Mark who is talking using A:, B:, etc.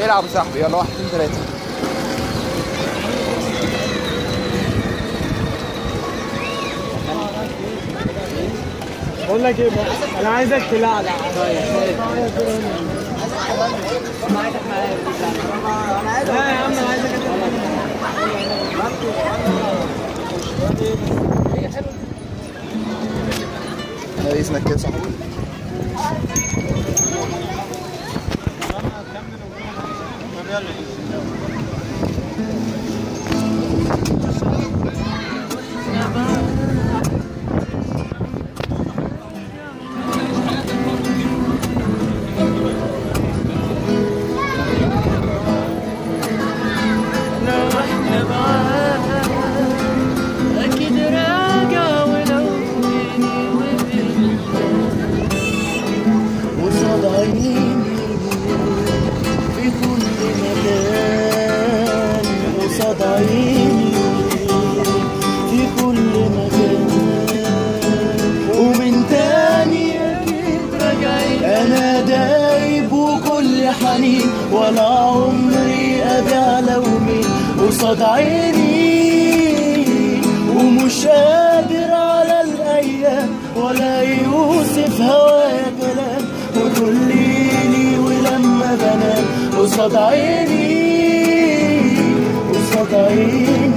A: العب يا صاحبي، يلا 1 2 3.
B: بقول لك ايه بقى، انا عايزك تلعلع. لا يا عم انا عايزك
A: انا اسمك كده صاحبي؟
C: في كل مكان ومن تاني اكيد راجعين. انا دايب وكل حنين ولا عمري ابيع لومي قصاد عيني، ومش قادر على الايام ولا يوصف هوايا كلام، وكل ليلي ولما بنام قصاد عيني قصاد عيني.